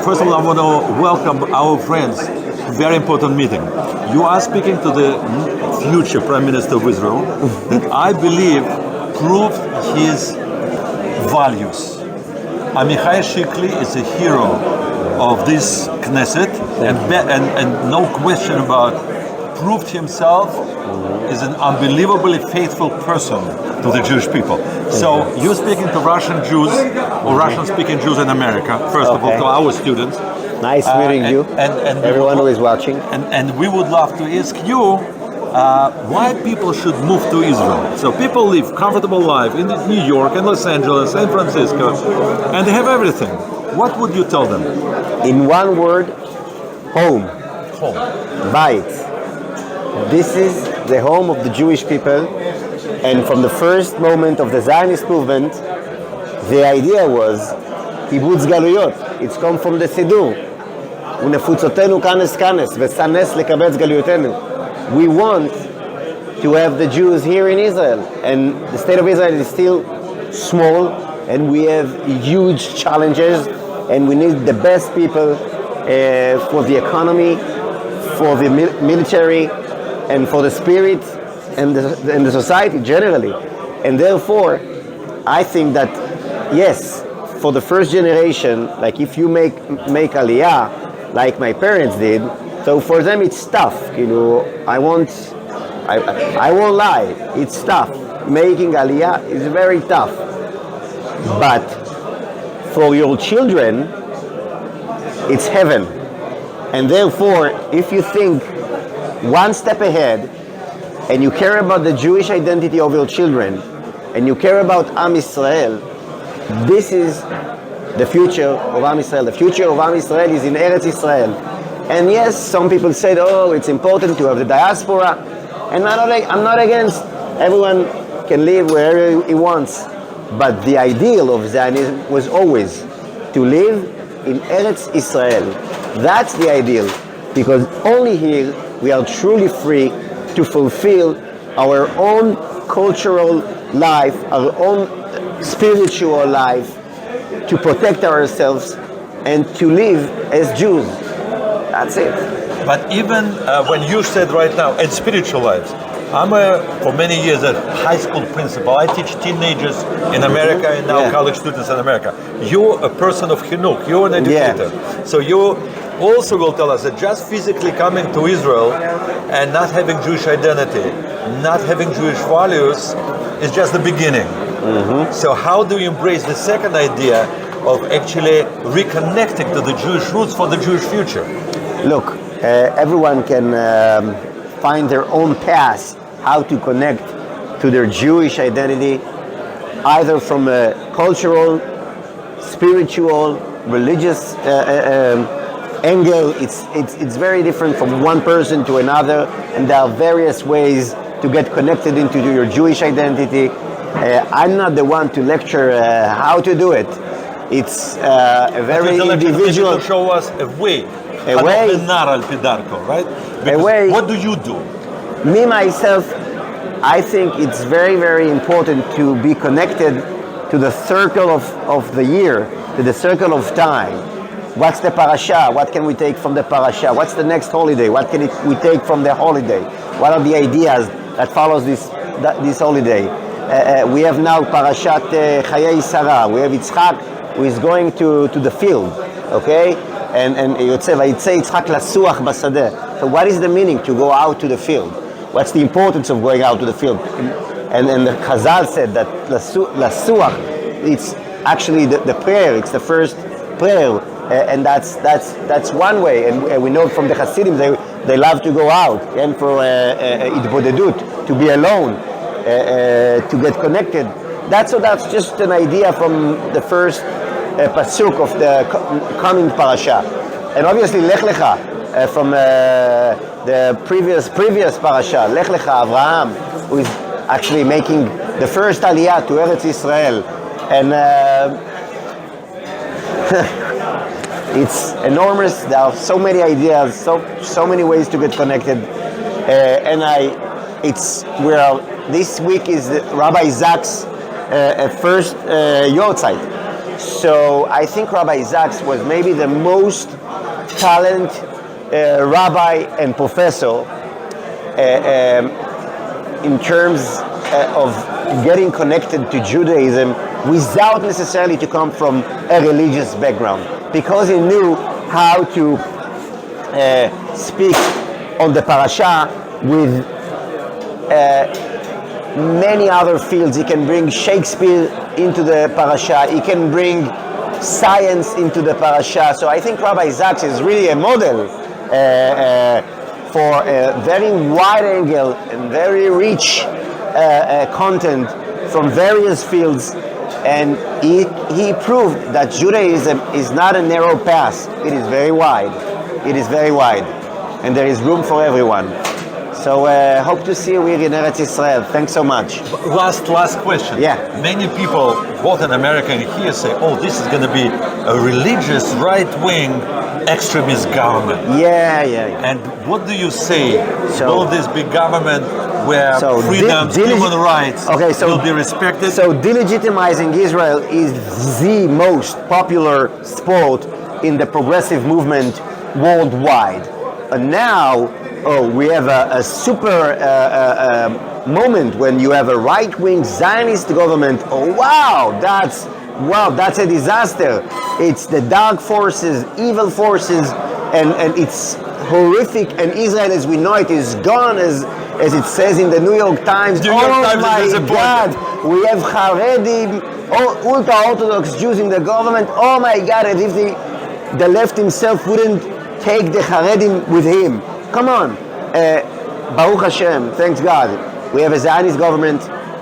first of all, I want to welcome our friends to a very important meeting. You are speaking to the future Prime Minister of Israel that I believe proved his values. Amichai Shikli is a hero of this Knesset, and no question about proved himself is an unbelievably faithful person to the Jewish people. So you're speaking to Russian Jews or Russian-speaking Jews in America, first of all, to our students. Nice meeting you, and everyone who is watching. And we would love to ask you why people should move to Israel. So people live comfortable life in New York, in Los Angeles, San Francisco, and they have everything. What would you tell them? In one word, home. Home. Bait. This is the home of the Jewish people, and from the first moment of the Zionist movement, the idea was קיבוץ גלויות. It's come from the סידור. ונפוצותינו כנס כנס, וסנס לקבץ גלויותינו. We want to have the Jews here in Israel, and the state of Israel is still small, and we have huge challenges, and we need the best people for the economy, for the military, and for the spirit and the society generally. And therefore, I think that, yes, for the first generation, like if you make Aliyah, like my parents did, so for them it's tough, you know, I won't lie, it's tough. Making Aliyah is very tough. But for your children, it's heaven. And therefore, if you think one step ahead, and you care about the Jewish identity of your children, and you care about Am Yisrael, this is the future of Am Yisrael. The future of Am Yisrael is in Eretz Yisrael. And yes, some people said, oh, it's important to have the diaspora. And I'm not against, everyone can live wherever he wants. But the ideal of Zionism was always to live in Eretz Yisrael. That's the ideal, because only here we are truly free to fulfill our own cultural life, our own spiritual life, to protect ourselves and to live as Jews. That's it. But even when you said right now, and spiritual lives, I'm for many years a high school principal. I teach teenagers in America and now college students in America. You're a person of Chinuch, you're an educator. Yeah. So you also will tell us that just physically coming to Israel and not having Jewish identity, not having Jewish values is just the beginning. Mm-hmm. So how do you embrace the second idea of actually reconnecting to the Jewish roots for the Jewish future? Look, everyone can find their own path how to connect to their Jewish identity, either from a cultural, spiritual, religious angle. It's very different from one person to another, and there are various ways to get connected into your Jewish identity. I'm not the one to lecture how to do it. It's a very individual. To show us a way. A way. Right? A way. What do you do? Me, myself, I think it's very, very important to be connected to the circle of the year, to the circle of time. What's the parasha? What can we take from the parasha? What's the next holiday? What can we take from the holiday? What are the ideas that follows this holiday? We have now Parashat Chayei Sarah. We have Yitzchak who is going to the field, okay? And Yotze Vayitze Yitzchak lasuach basadeh. So what is the meaning to go out to the field? What's the importance of going out to the field? And the Chazal said that lasuach, it's actually the prayer. It's the first prayer, and that's one way. And we know from the Hasidim they love to go out and for idbodedut, to be alone, to get connected. That's just an idea from the first pasuk of the coming parasha, and obviously Lech Lecha from the previous parasha, Lech Lecha Avraham, who is actually making the first aliyah to Eretz Yisrael, and it's enormous. There are so many ideas, so many ways to get connected, and this week is Rabbi Zach's first Yortzeit. So I think Rabbi Zaks was maybe the most talented rabbi and professor in terms of getting connected to Judaism without necessarily to come from a religious background, because he knew how to speak on the parasha with many other fields. He can bring Shakespeare into the parasha, he can bring science into the parasha. So I think Rabbi Zaks is really a model for a very wide angle and very rich content from various fields, and he proved that Judaism is not a narrow path. It is very wide. It is very wide, and there is room for everyone. So hope to see you here in Eretz Israel. Thanks so much. Last question. Yeah. Many people, both in America and here, say, "Oh, this is going to be a religious right-wing extremist government." Yeah. And what do you say? So- Will this be government where So freedoms, human rights will be respected? So delegitimizing Israel is the most popular sport in the progressive movement worldwide. And now, we have a super moment when you have a right-wing Zionist government. Oh wow, that's a disaster. It's the dark forces, evil forces, and it's horrific. And Israel, as we know it, is gone, as it says in the New York Times. New York Times my is disappointed. God, we have Haredim, ultra-Orthodox Jews in the government. Oh my God, as if the left himself wouldn't take the Haredim with him. Come on. Baruch Hashem, thanks God. We have a Zionist government.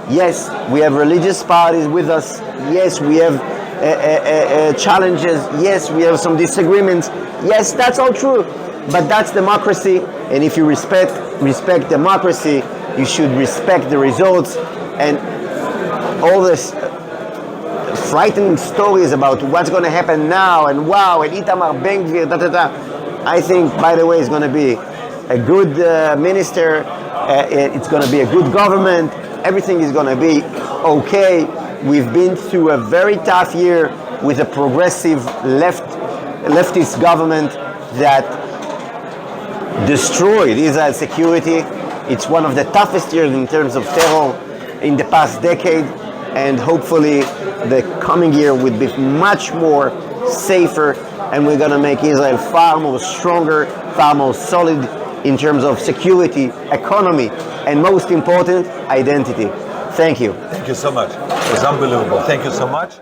Yes, we have religious parties with us. Yes, we have challenges. Yes, we have some disagreements. Yes, that's all true. But that's democracy, and if you respect democracy, you should respect the results. And all this frightening stories about what's going to happen now, and wow, and Itamar Ben-Gvir, I think, by the way, is going to be a good minister. It's going to be a good government. Everything is going to be okay. We've been through a very tough year with a progressive leftist government that destroyed Israel's security. It's one of the toughest years in terms of terror in the past decade, and hopefully the coming year will be much more safer, and we're going to make Israel far more stronger, far more solid in terms of security, economy, and most important, identity. Thank you. Thank you so much. It was unbelievable. Thank you so much.